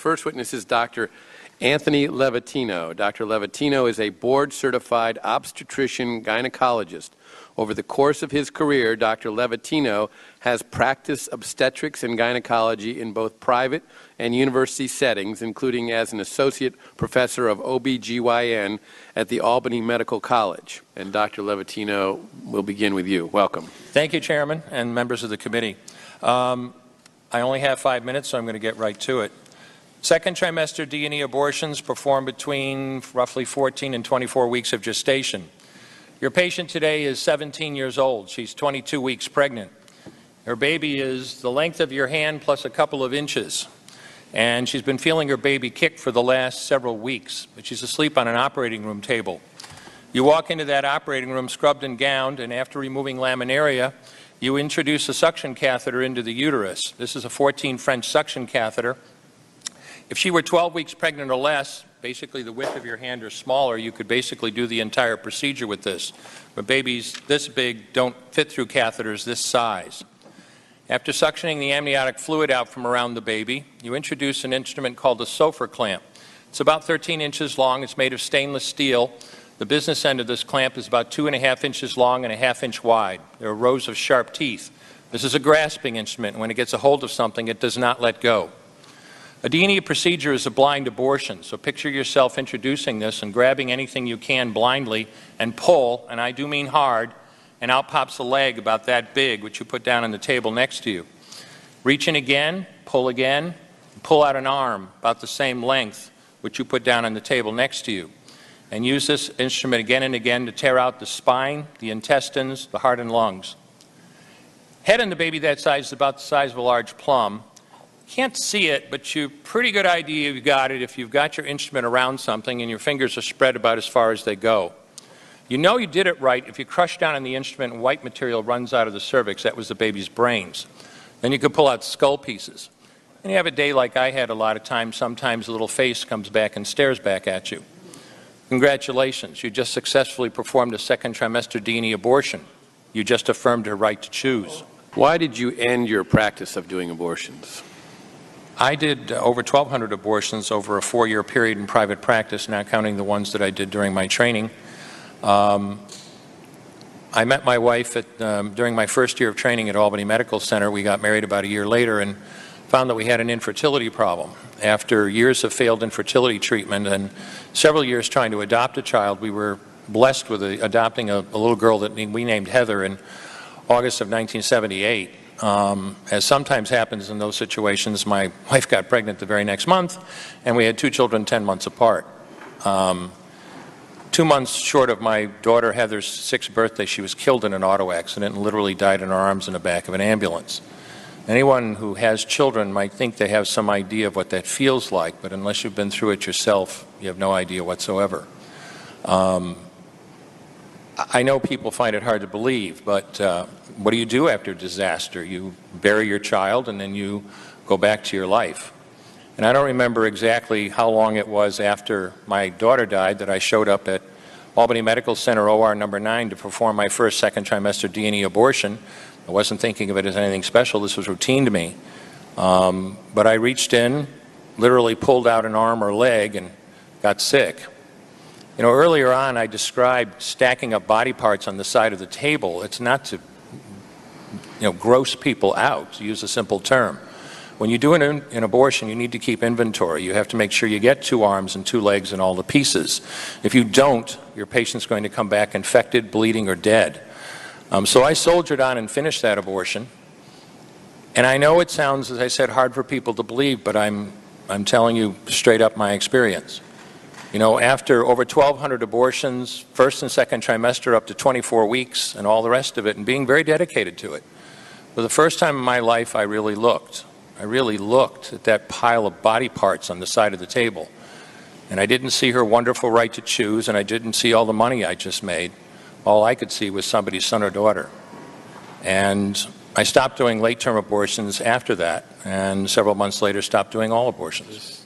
First witness is Dr. Anthony Levatino. Dr. Levatino is a board-certified obstetrician gynecologist. Over the course of his career, Dr. Levatino has practiced obstetrics and gynecology in both private and university settings, including as an associate professor of OB/GYN at the Albany Medical College. And Dr. Levatino, we'll begin with you. Welcome. Thank you, Chairman and members of the committee. I only have 5 minutes, so I'm going to get right to it. Second trimester D&E abortions performed between roughly 14 and 24 weeks of gestation. Your patient today is 17 years old. She's 22 weeks pregnant. Her baby is the length of your hand plus a couple of inches. And she's been feeling her baby kick for the last several weeks, but she's asleep on an operating room table. You walk into that operating room scrubbed and gowned, and after removing laminaria, you introduce a suction catheter into the uterus. This is a 14 French suction catheter. If she were 12 weeks pregnant or less, basically the width of your hand or smaller, you could basically do the entire procedure with this. But babies this big don't fit through catheters this size. After suctioning the amniotic fluid out from around the baby, you introduce an instrument called a Sofer clamp. It's about 13 inches long. It's made of stainless steel. The business end of this clamp is about 2.5 inches long and 1/2 inch wide. There are rows of sharp teeth. This is a grasping instrument. When it gets a hold of something, it does not let go. A D&E procedure is a blind abortion, so picture yourself introducing this and grabbing anything you can blindly and pull, and I do mean hard, and out pops a leg about that big, which you put down on the table next to you. Reach in again, and pull out an arm about the same length, which you put down on the table next to you. And use this instrument again and again to tear out the spine, the intestines, the heart and lungs. Head on the baby that size is about the size of a large plum. Can't see it, but you've pretty good idea you've got it if you've got your instrument around something and your fingers are spread about as far as they go. You know you did it right if you crush down on the instrument and white material runs out of the cervix. That was the baby's brains. Then you could pull out skull pieces. And you have a day like I had a lot of times. Sometimes a little face comes back and stares back at you. Congratulations, you just successfully performed a second trimester D&E abortion. You just affirmed her right to choose. Why did you end your practice of doing abortions? I did over 1,200 abortions over a 4-year period in private practice, not counting the ones that I did during my training. I met my wife during my first year of training at Albany Medical Center. We got married about a year later and found that we had an infertility problem. After years of failed infertility treatment and several years trying to adopt a child, we were blessed with adopting a little girl that we named Heather in August of 1978. As sometimes happens in those situations, my wife got pregnant the very next month, and we had 2 children 10 months apart. 2 months short of my daughter Heather's 6th birthday, she was killed in an auto accident and literally died in her arms in the back of an ambulance. Anyone who has children might think they have some idea of what that feels like, but unless you've been through it yourself, you have no idea whatsoever. I know people find it hard to believe, but what do you do after disaster? You bury your child and then you go back to your life. And I don't remember exactly how long it was after my daughter died that I showed up at Albany Medical Center OR number 9 to perform my first second trimester D&E abortion. I wasn't thinking of it as anything special. This was routine to me. But I reached in, literally pulled out an arm or leg and got sick. You know, earlier on I described stacking up body parts on the side of the table. It's not to, gross people out, to use a simple term. When you do an abortion, you need to keep inventory. You have to make sure you get 2 arms and 2 legs and all the pieces. If you don't, your patient's going to come back infected, bleeding, or dead. So I soldiered on and finished that abortion. And I know it sounds, as I said, hard for people to believe, but I'm telling you straight up my experience. You know, after over 1,200 abortions, first and second trimester up to 24 weeks and all the rest of it, and being very dedicated to it, for the first time in my life I really looked. I really looked at that pile of body parts on the side of the table. And I didn't see her wonderful right to choose, and I didn't see all the money I just made. All I could see was somebody's son or daughter. And I stopped doing late-term abortions after that, and several months later stopped doing all abortions.